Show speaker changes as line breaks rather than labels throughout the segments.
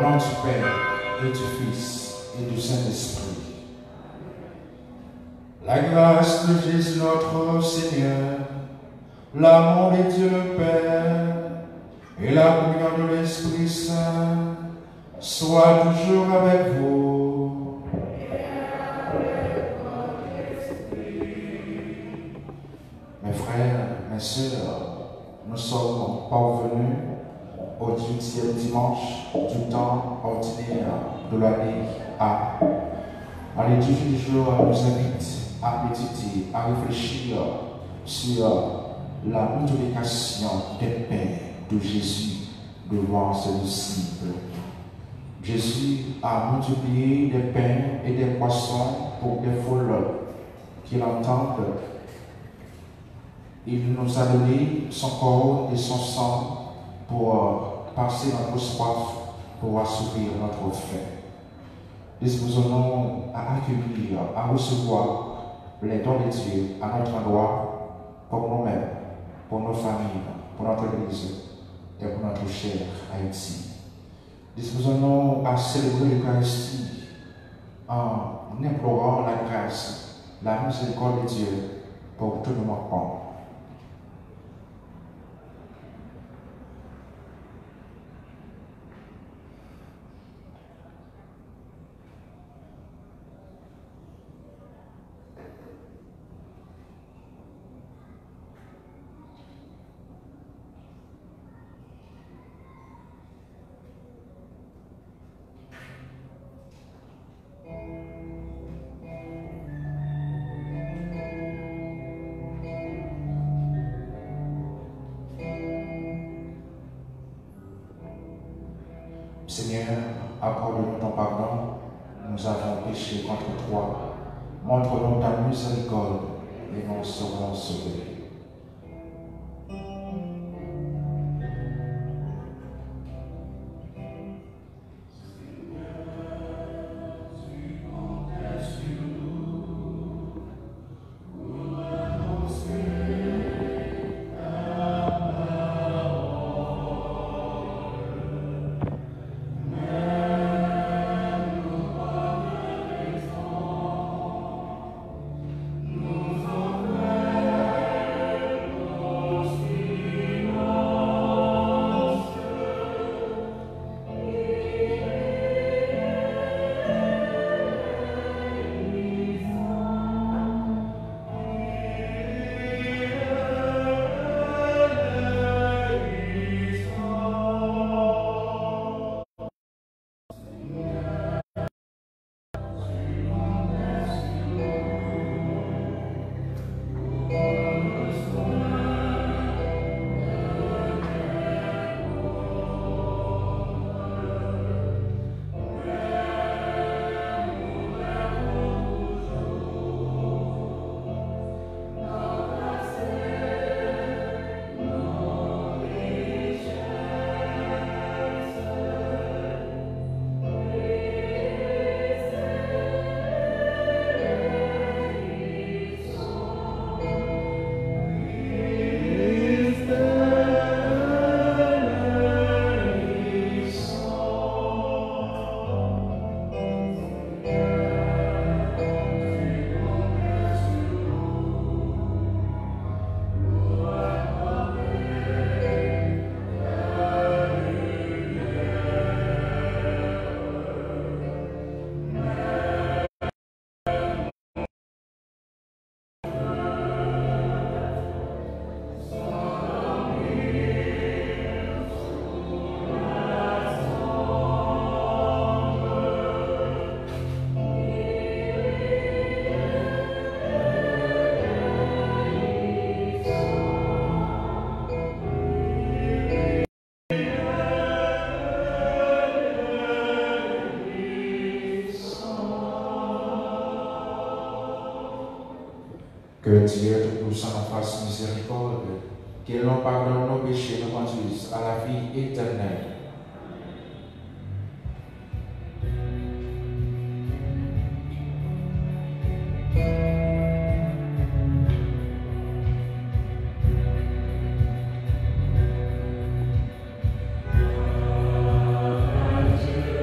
nom du Père et du Fils et du Saint-Esprit. La grâce de Jésus notre Seigneur, l'amour de Dieu le Père et la communion de l'Esprit Saint soient toujours avec vous. Mes frères, mes sœurs, nous sommes parvenus au 18e dimanche du temps ordinaire de l'année A. La liturgie du jour nous invite à méditer, à réfléchir sur la multiplication des pains de Jésus devant ses disciples. Jésus a multiplié des pains et des poissons pour des foules qui l'entendent. Il nous a donné son corps et son sang pour passer notre soif, pour assouvir notre faim. Disposons-nous à accueillir, à recevoir les dons de Dieu à notre endroit, pour nous-mêmes, pour nos familles, pour notre Église et pour notre cher Haïti. Disposons-nous à célébrer l'Eucharistie en implorant la grâce, la miséricorde de Dieu pour tous nos manquements. Seigneur, accorde-nous ton pardon, nous avons péché contre toi. Montre-nous ta miséricorde et nous serons sauvés. Que Dieu Tout-Puissant nous fasse miséricorde, qu'il nous pardonne nos péchés, nous conduise à la vie éternelle.
Dieu.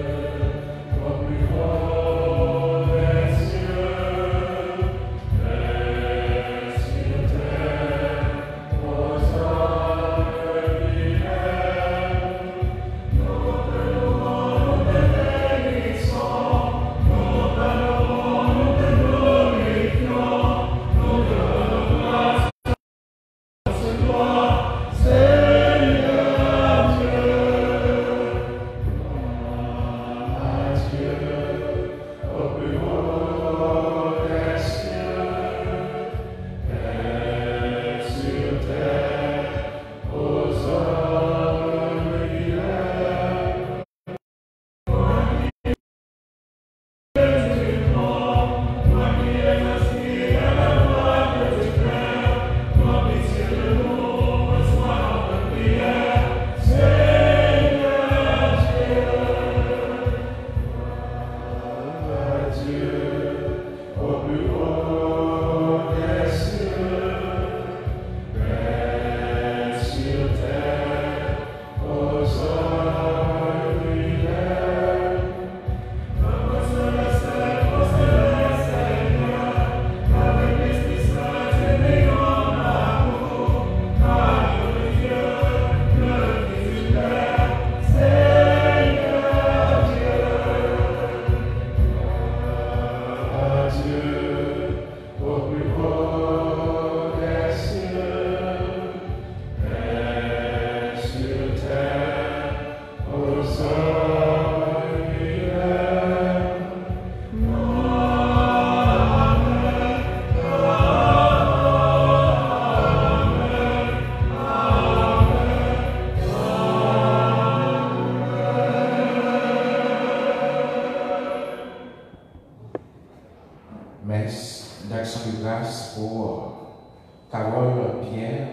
messe d'action de grâce pour Carole, Pierre,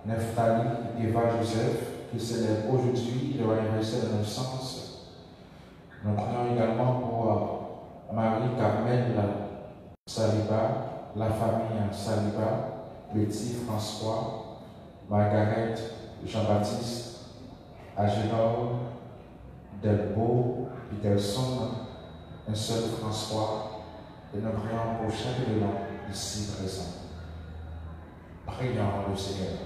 Nephtali, Eva, Joseph, qui célèbrent aujourd'hui leur anniversaire de naissance. Nous prions également pour Marie-Carmel Saliba, la famille Saliba, Petit François, Margaret Jean-Baptiste, Agénor, Delbo, Peterson, un seul François, et nous prions pour chaque de nous ici présent. Prions le Seigneur.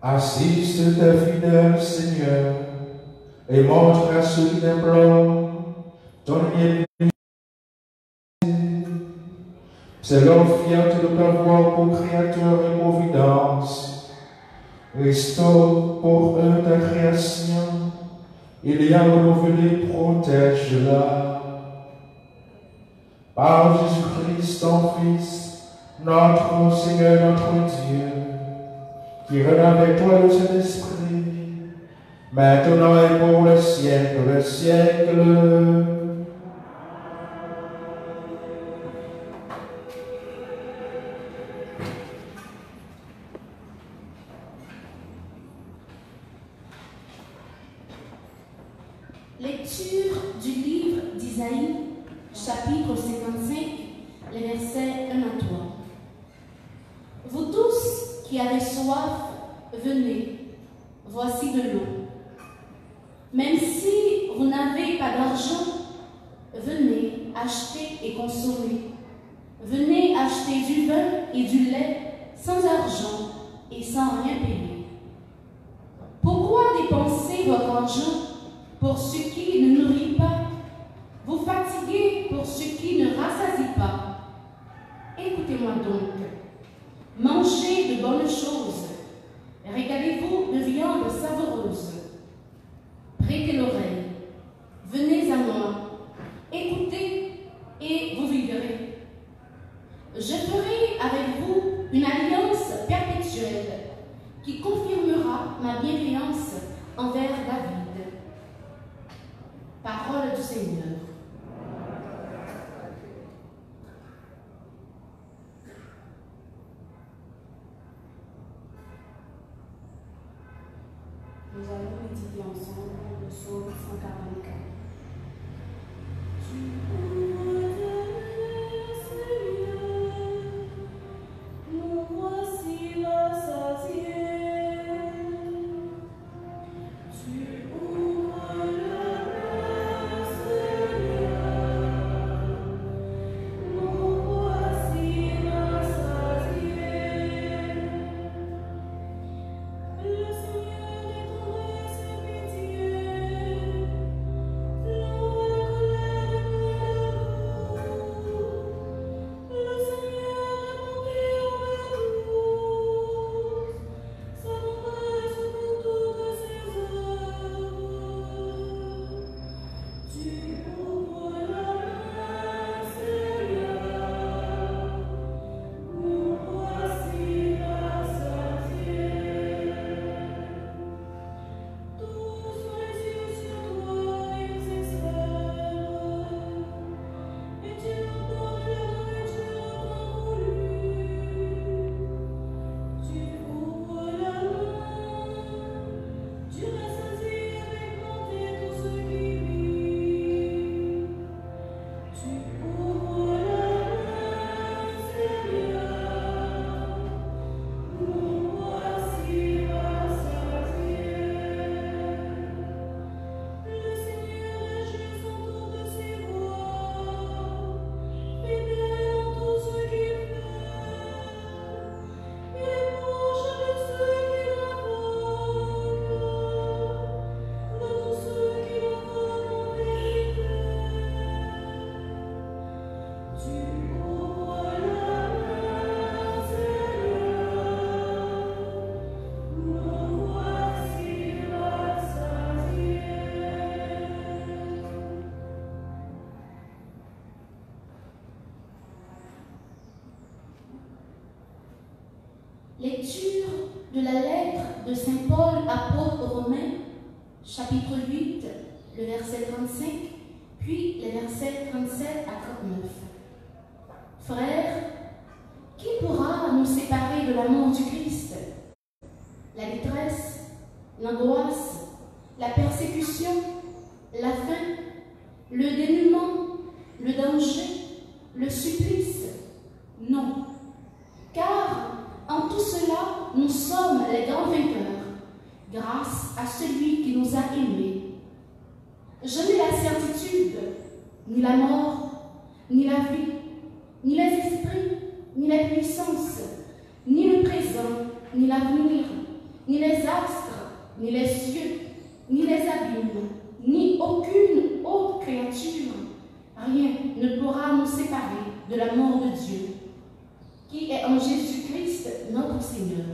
Assiste tes fidèles, Seigneur, et montre à ceux qui t'implorent ton mieux. C'est leur fierté de t'avoir pour Créateur et Providence. Restaure pour eux ta création, il y a renouvelé, protège-la. Par Jésus-Christ, ton Fils, notre Seigneur, notre Dieu, qui règne avec toi le Saint-Esprit, maintenant et pour le siècle des siècles.
Lecture du livre d'Isaïe, chapitre 55, les versets 1 à 3. Vous tous qui avez soif, venez, voici de l'eau. Même si vous n'avez pas d'argent, venez acheter et consommer. Venez acheter du vin et du lait sans argent et sans rien payer. Pourquoi dépenser votre argent pour ce qui ne nourrit pas, vous fatiguez pour ce qui ne rassasie pas? Écoutez-moi donc, mangez de bonnes choses, régalez-vous de viande savoureuse. Prêtez l'oreille, venez à moi, écoutez et vous vivrez. Je ferai avec vous une alliance perpétuelle qui confirmera ma bienveillance envers David. Parole du Seigneur. Nous allons méditer ensemble le psaume 144. Lecture de la lettre de Saint Paul, apôtre aux Romains, chapitre 8, le verset 35, puis les versets 37 à 39. Frères, qui pourra nous séparer de l'amour du Christ? La détresse, l'angoisse, la persécution, la faim, le dénuement, le danger, le supplice? Non. Car en tout cela, nous sommes les grands vainqueurs, grâce à celui qui nous a aimés. Je n'ai la certitude, ni la mort, ni la vie, ni les esprits, ni les puissances, ni le présent, ni l'avenir, ni les astres, ni les cieux, ni les abîmes, ni aucune autre créature. Rien ne pourra nous séparer de l'amour de Dieu, qui est en Jésus-Christ, notre Seigneur.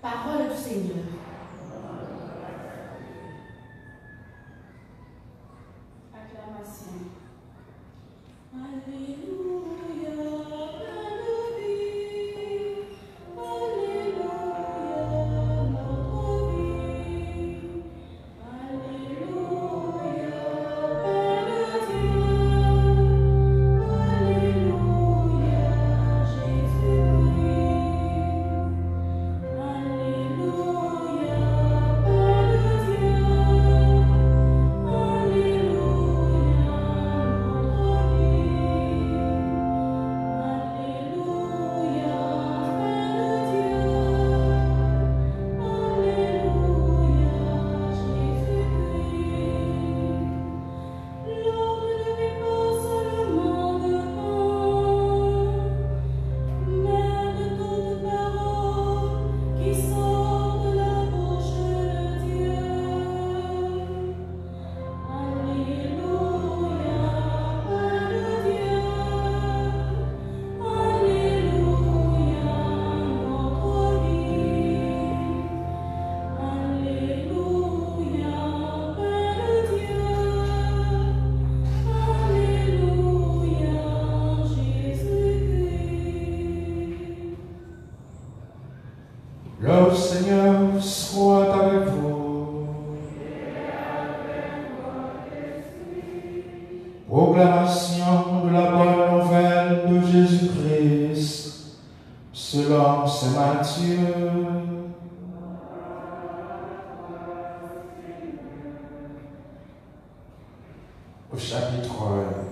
Parole du Seigneur. Acclamation. Alléluia, plein de vie. Alléluia, notre vie. Alléluia, Père de Dieu. Alléluia, Jésus-Christ. Alléluia, Père de Dieu.
Le Seigneur soit avec vous. Proclamation de la bonne nouvelle de Jésus-Christ selon saint Matthieu. Au chapitre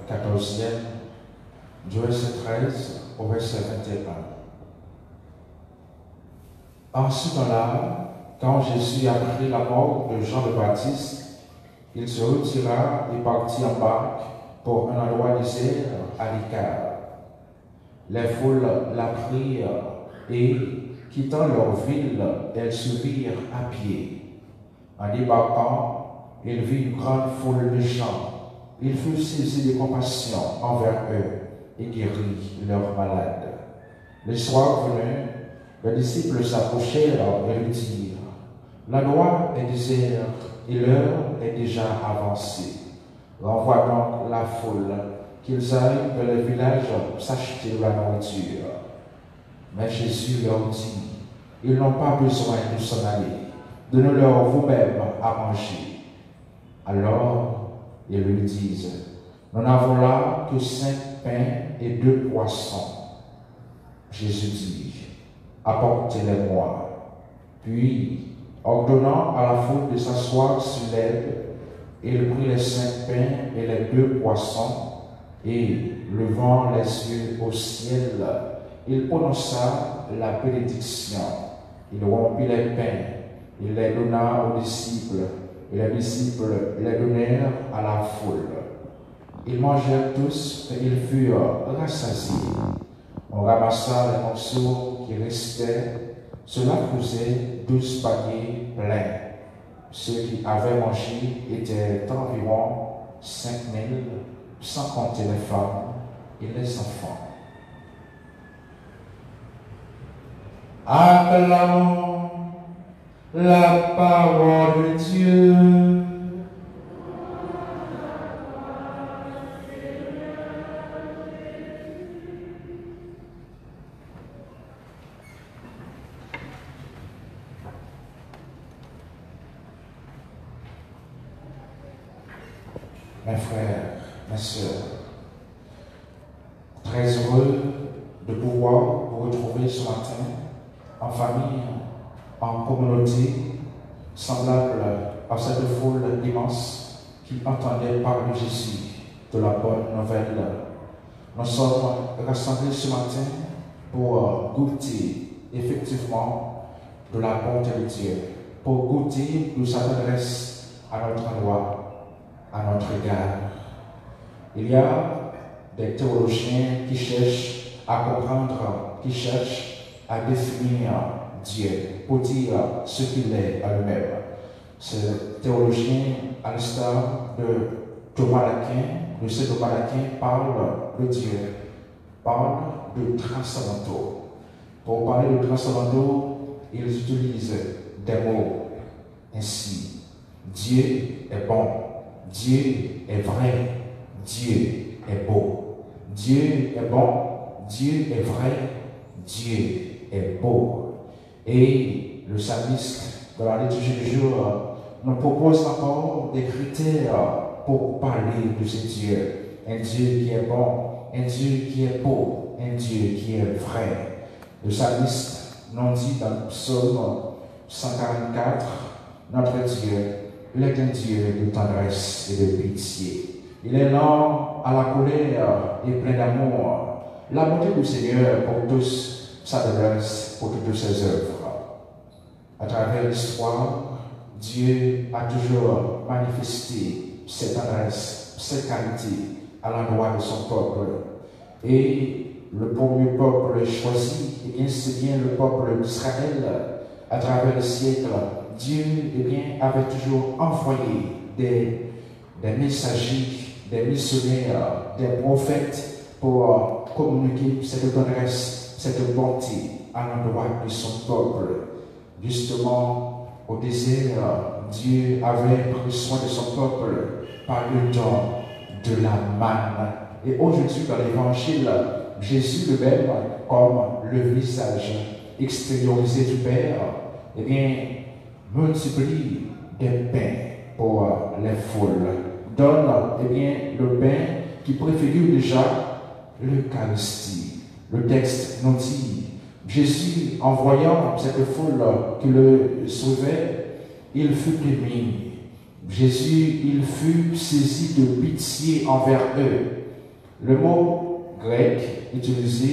14e, du verset 13 au verset 21. En ce temps-là, quand Jésus apprit la mort de Jean le Baptiste, il se retira et partit en barque pour un endroit désert à l'écart. Les foules l'apprirent et, quittant leur ville, elles suivirent à pied. En débarquant, il vit une grande foule de gens. Il fut saisi de compassion envers eux et guérit leurs malades. Le soir venu, les disciples s'approchèrent et lui dirent: l'endroit est désert et l'heure est déjà avancée. Renvoie donc la foule, qu'ils aillent dans les villages s'acheter de la nourriture. Mais Jésus leur dit: ils n'ont pas besoin de s'en aller. Donnez-leur vous-même à manger. Alors ils lui disent: nous n'avons là que 5 pains et 2 poissons. Jésus dit: apportez-les-moi. Puis, ordonnant à la foule de s'asseoir sur l'herbe, il prit les 5 pains et les 2 poissons, et, levant les yeux au ciel, il prononça la bénédiction. Il rompit les pains, il les donna aux disciples, et les disciples les donnèrent à la foule. Ils mangèrent tous, et ils furent rassasiés. On ramassa les morceaux qui restaient. Cela faisait 12 paniers pleins. Ceux qui avaient mangé étaient environ 5000, sans compter les femmes et les enfants. Acclamons la parole de Dieu. mes frères, mes sœurs, très heureux de pouvoir vous retrouver ce matin en famille, en communauté, semblable à cette foule immense qui entendait parler de Jésus, de la bonne nouvelle. Nous sommes rassemblés ce matin pour goûter effectivement de la bonté de Dieu, pour goûter de sa tendresse à notre endroit, à notre égard. Il y a des théologiens qui cherchent à comprendre, qui cherchent à définir Dieu, pour dire ce qu'il est à lui-même. Ce théologien, à l'instar de Thomas d'Aquin, le saint Thomas d'Aquin parle de Dieu, parle de transcendantaux. Pour parler de transcendantaux, ils utilisent des mots ainsi. Dieu est bon, Dieu est vrai, Dieu est beau. Dieu est bon, Dieu est vrai, Dieu est beau. Et le psalmiste, dans la liturgie du jour, nous propose encore des critères pour parler de ce Dieu. Un Dieu qui est bon, un Dieu qui est beau, un Dieu qui est vrai. Le psalmiste nous dit dans le psaume 144, notre Dieu, il est un Dieu de tendresse et de pitié. Il est lent à la colère et plein d'amour. La bonté du Seigneur pour tous, sa tendresse pour toutes ses œuvres. À travers l'histoire, Dieu a toujours manifesté ses tendresses, ses qualités à l'endroit de son peuple. Et le premier peuple choisi, c'est bien le peuple d'Israël. À travers les siècles, Dieu avait toujours envoyé des messagers, des missionnaires, des prophètes pour communiquer cette tendresse, cette bonté à l'endroit de son peuple. Justement, au désert, Dieu avait pris soin de son peuple par le don de la manne. Et aujourd'hui, dans l'évangile, Jésus lui-même, comme le visage extériorisé du Père, multiplie des pains pour les foules. Donne le pain qui préfigure déjà l'Eucharistie. Le texte nous dit, Jésus, en voyant cette foule qui le suivait, il fut ému. Jésus, il fut saisi de pitié envers eux. Le mot grec utilisé,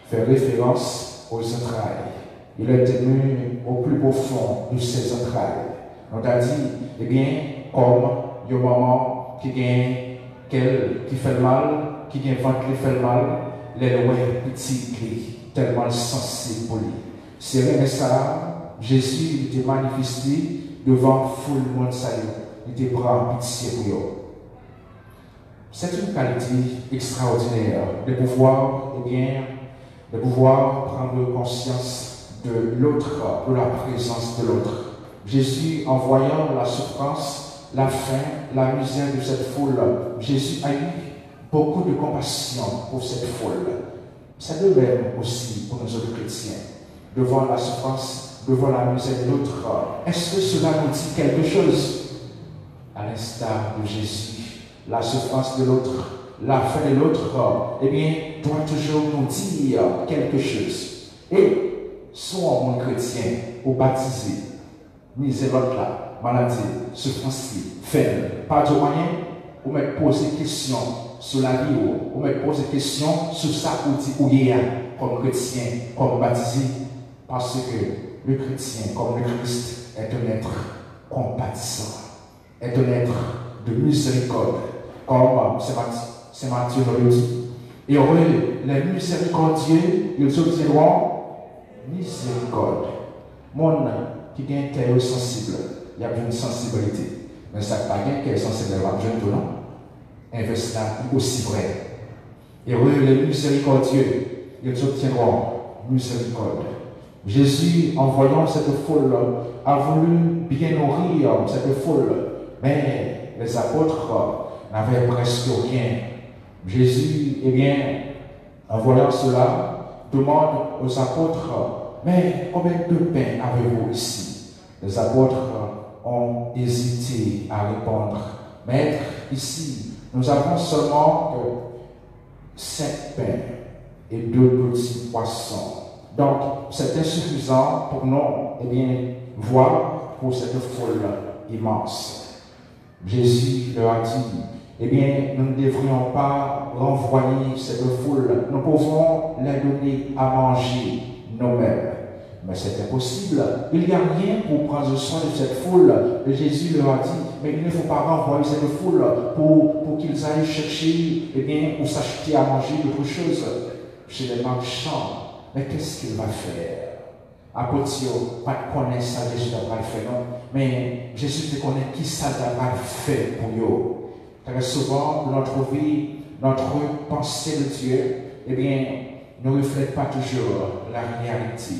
fait référence aux entrailles. Il est ému au plus profond de ses entrailles. On a dit, comme une maman qui fait mal, qui a ventre qui fait mal, les lois petits tellement sensible pour lui. C'est vrai ça, Jésus était manifesté devant foule de monde, il était prend pitié pour eux. C'est une qualité extraordinaire de pouvoir, de pouvoir prendre conscience de l'autre, de la présence de l'autre. Jésus, en voyant la souffrance, la faim, la misère de cette foule, Jésus a eu beaucoup de compassion pour cette foule. Ça de même aussi pour nous autres chrétiens. Devant la souffrance, devant la misère de l'autre, est-ce que cela nous dit quelque chose? À l'instar de Jésus, la souffrance de l'autre, la faim de l'autre, doit toujours nous dire quelque chose. Et soit mon chrétien ou baptisé, misère l'autre là, maladie, souffrance, faim, pas de moyen, ou me poser des questions sur la vie, ou me poser des questions sur ça où il y a comme chrétien, comme baptisé, parce que le chrétien, comme le Christ, est un être compatissant, est un être de miséricorde, comme c'est Matthieu le dit. Et heureux, les miséricordieux, ils obtiendront miséricorde. Monde qui a un cœur sensible, il y a une sensibilité. Mais ça n'a pas un cœur sensible, je ne non. Investir aussi vrai. Et heureux, les miséricordieux, ils obtiendront miséricorde. Jésus, en voyant cette foule, a voulu bien nourrir cette foule, mais les apôtres n'avaient presque rien. Jésus, en voyant cela, demande aux apôtres, mais combien de pain avez-vous ici? Les apôtres ont hésité à répondre, Maître, ici, nous avons seulement que 5 pains et 2 petits poissons. Donc, c'est insuffisant pour nous, eh bien, voir pour cette foule immense. Jésus leur a dit, eh bien, nous ne devrions pas renvoyer cette foule. Nous pouvons leur donner à manger nous-mêmes. Mais c'est impossible. Il n'y a rien pour prendre soin de cette foule. Et Jésus leur a dit, mais il ne faut pas renvoyer cette foule pour qu'ils aillent chercher, eh bien, ou s'acheter à manger d'autres choses chez les marchands. Mais qu'est-ce qu'il va faire? Apôtre, pas connaître ça, Jésus n'a pas fait, non? Mais Jésus te connaît qui ça n'a pas fait pour eux. Très souvent, dans notre vie, notre pensée de Dieu, eh bien, ne reflète pas toujours la réalité.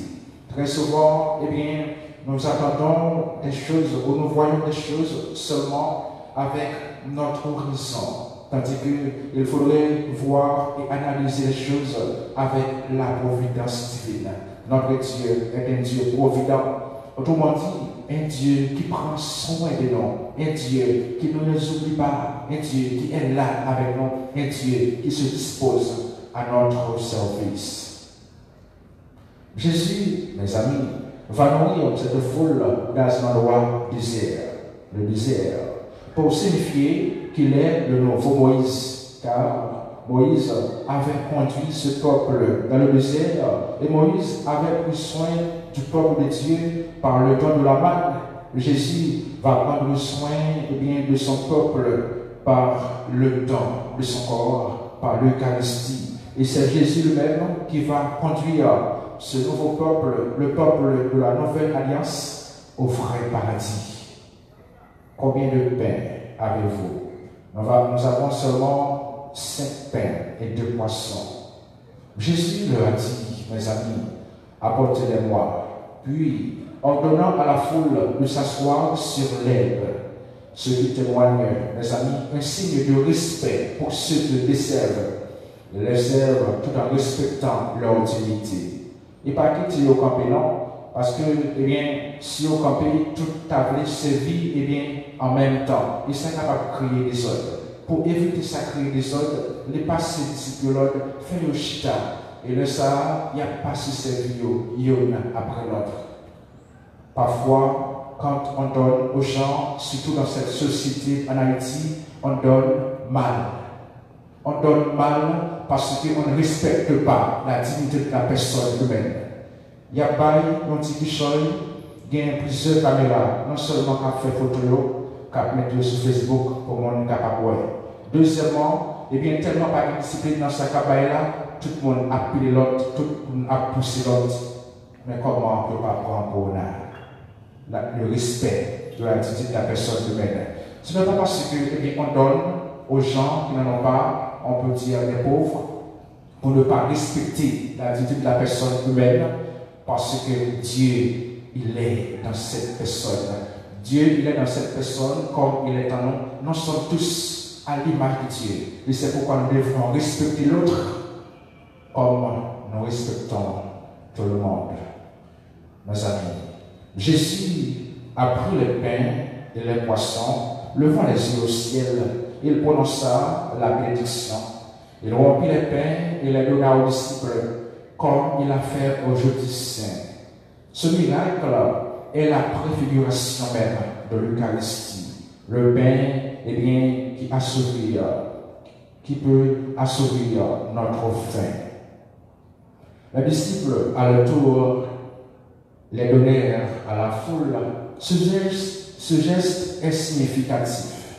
Très souvent, eh bien, nous attendons des choses ou nous voyons des choses seulement avec notre horizon. Tandis qu'il faudrait voir et analyser les choses avec la providence divine. Notre Dieu est un Dieu provident. Autrement dit, un Dieu qui prend soin de nous, un Dieu qui ne nous oublie pas, un Dieu qui est là avec nous, un Dieu qui se dispose à notre service. Jésus, mes amis, va nourrir cette foule dans un endroit désert, le désert, pour signifier qu'il est le nouveau Moïse, car Moïse avait conduit ce peuple dans le désert et Moïse avait pris soin du peuple de Dieu par le don de la manne. Jésus va prendre soin de son peuple par le don de son corps, par l'Eucharistie. Et c'est Jésus lui-même qui va conduire ce nouveau peuple, le peuple de la nouvelle alliance, au vrai paradis. Combien de pains avez-vous? Nous avons seulement 5 pains et 2 poissons. Jésus leur a dit, mes amis, apportez-les-moi. Puis, ordonnant à la foule de s'asseoir sur l'herbe, ce qui témoigne, mes amis, un signe de respect pour ceux qui les servent. Les servent tout en respectant leur utilité. Et pas quitter au campé, non? Parce que, eh bien, si au campé, toute ta vie sévit, eh bien, en même temps, ils sont capables de créer des ordres. Pour éviter ça, créer des ordres, les passés disciples fait le chita. Et le ça, il n'y a pas si servi, il y en a après l'autre. Parfois, quand on donne aux gens, surtout dans cette société en Haïti, on donne mal. On donne mal parce qu'on ne respecte pas la dignité de la personne humaine. Il y a pas un petit qui il y a plusieurs caméras, non seulement qui fait photo, qui mettent sur Facebook pour monde capable. Deuxièmement, eh bien, tellement pas de discipline dans sa cabane là, tout le monde a appelé l'autre, tout le monde a poussé l'autre. Mais comment on ne peut pas prendre pour le respect de la dignité de la personne humaine? Ce n'est pas parce que, eh bien, on donne aux gens qui n'en ont pas, on peut dire des pauvres, pour ne pas respecter la dignité de la personne humaine, parce que Dieu, il est dans cette personne. Dieu, il est dans cette personne comme il est en nous. Nous sommes tous à l'image de Dieu. Et c'est pourquoi nous devons respecter l'autre comme nous respectons tout le monde. Mes amis, Jésus a pris les pains et les poissons, levant les yeux au ciel, il prononça la bénédiction. Il rompit les pains et les donna aux disciples, comme il a fait au jeudi saint. Ce miracle est la préfiguration même de l'Eucharistie. Le pain, eh bien, qui peut assouvir notre faim. Les disciples, à leur tour, les donnèrent à la foule. Ce geste est significatif.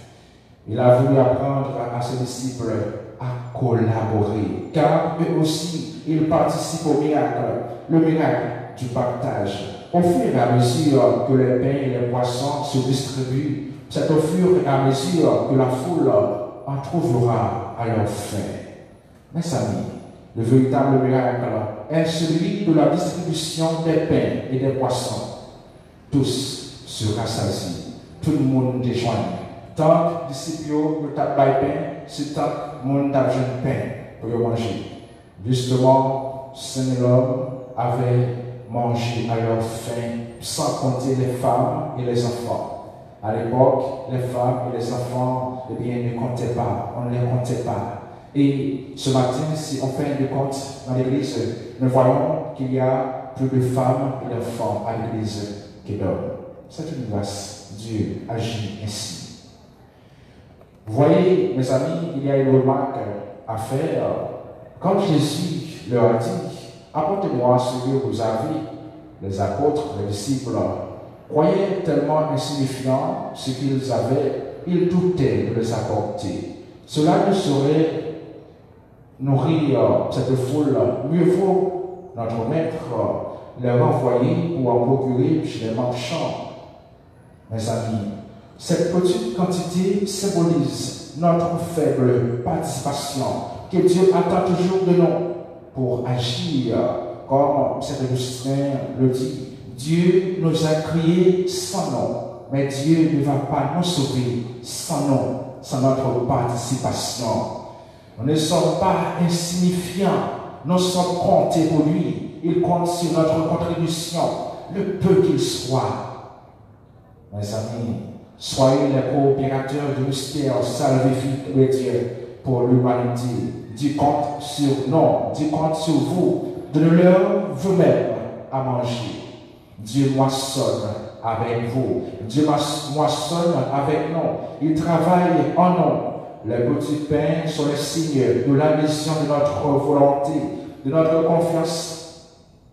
Il a voulu apprendre à ses disciples à collaborer, car eux aussi, ils participent au miracle, le miracle du partage. Au fur et à mesure que les pains et les poissons se distribuent, c'est au fur et à mesure que la foule en trouvera à leur faim. Mes amis, le véritable miracle est celui de la distribution des pains et des poissons. Tous se rassasient, tout le monde déjoigne. Tant que disciples ne tapent pas pain, c'est tant que le monde a besoin de pain pour manger. Justement, Saint-Homme avait mangé à leur faim, sans compter les femmes et les enfants. À l'époque, les femmes et les enfants, eh bien, ne comptaient pas, on ne les comptait pas. Et ce matin, si on fait de compte dans l'église, nous voyons qu'il y a plus de femmes et d'enfants à l'église que d'hommes. C'est une grâce. Dieu agit ainsi. Vous voyez, mes amis, il y a une remarque à faire. Quand Jésus leur a dit, apportez-moi ce que vous avez, les apôtres, les disciples, croyaient tellement insignifiant ce qu'ils avaient, ils doutaient de les apporter. Cela ne saurait nourrir cette foule. Mieux vaut notre maître les renvoyer ou en procurer chez les marchands. Mes amis, cette petite quantité symbolise notre faible participation que Dieu attend toujours de nous pour agir. Comme Saint Augustin le dit, Dieu nous a créés sans nous, mais Dieu ne va pas nous sauver sans nous, sans notre participation. Nous ne sommes pas insignifiants, nous sommes comptés pour lui. Il compte sur notre contribution, le peu qu'il soit. Mes amis, soyez les coopérateurs du mystère salvifique de Dieu pour l'humanité. Dieu compte sur nous, Dieu compte sur vous, donnez-leur vous-même à manger. Dieu moissonne avec vous, Dieu moissonne avec nous, il travaille en nous. Les petits pains sont les signes de l'adhésion de notre volonté, de notre confiance.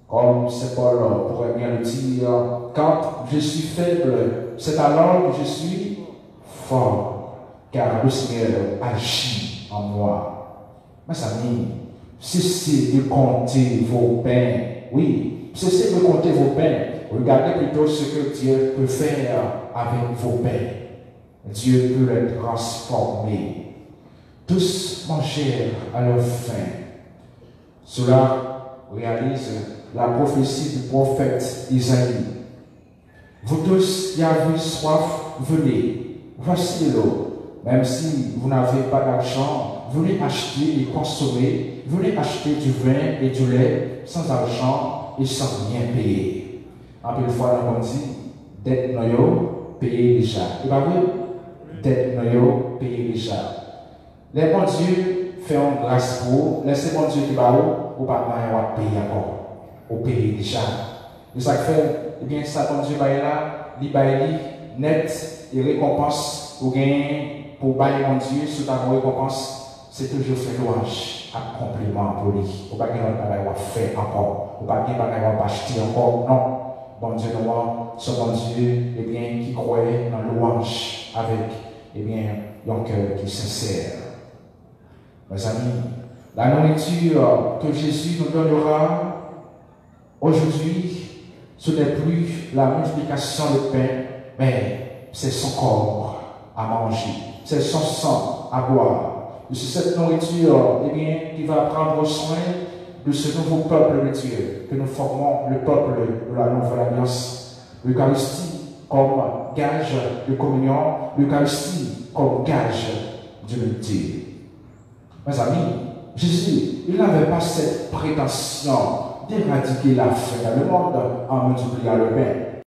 Comme Saint Paul pourrait bien le dire, quand je suis faible, c'est alors que je suis fort, car le Seigneur agit en moi. Mes amis, cessez de compter vos pains. Oui, cessez de compter vos pains. Regardez plutôt ce que Dieu peut faire avec vos pains. Dieu peut les transformer. Tous mangèrent à leur faim. Cela réalise la prophétie du prophète Isaïe. Vous tous qui avez soif, venez, voici de l'eau. Même si vous n'avez pas d'argent, venez acheter et consommer. Venez acheter du vin et du lait sans argent et sans rien payer. En plus, fois, on dit, dette noyo, payez déjà. Et pas vrai? Dette noyo, payez déjà. Les bons dieux font grâce pour vous. Laissez bon Dieu qui va ou pas payer encore. Au pays déjà. Et ça fait, eh bien, ça, bon Dieu va là, il va net et récompense pour gagner, pour bailler mon Dieu, sous ta récompense, c'est toujours fait louange, un compliment pour lui. Ou pas gagner un fait encore, ou pas gagner un acheter encore, non. Bon Dieu, nous, ce bon Dieu, eh bien, qui croit dans louange avec, eh bien, un cœur qui est sincère. Mes amis, la nourriture que Jésus nous donnera aujourd'hui, ce n'est plus la multiplication de pain, mais c'est son corps à manger, c'est son sang à boire. C'est cette nourriture, eh bien, qui va prendre soin de ce nouveau peuple de Dieu, que nous formons le peuple de la Nouvelle Alliance. L'Eucharistie comme gage de communion, l'Eucharistie comme gage d'unité. Mes amis, Jésus, il n'avait pas cette prétention d'éradiquer la faim dans le monde en multipliant le pain.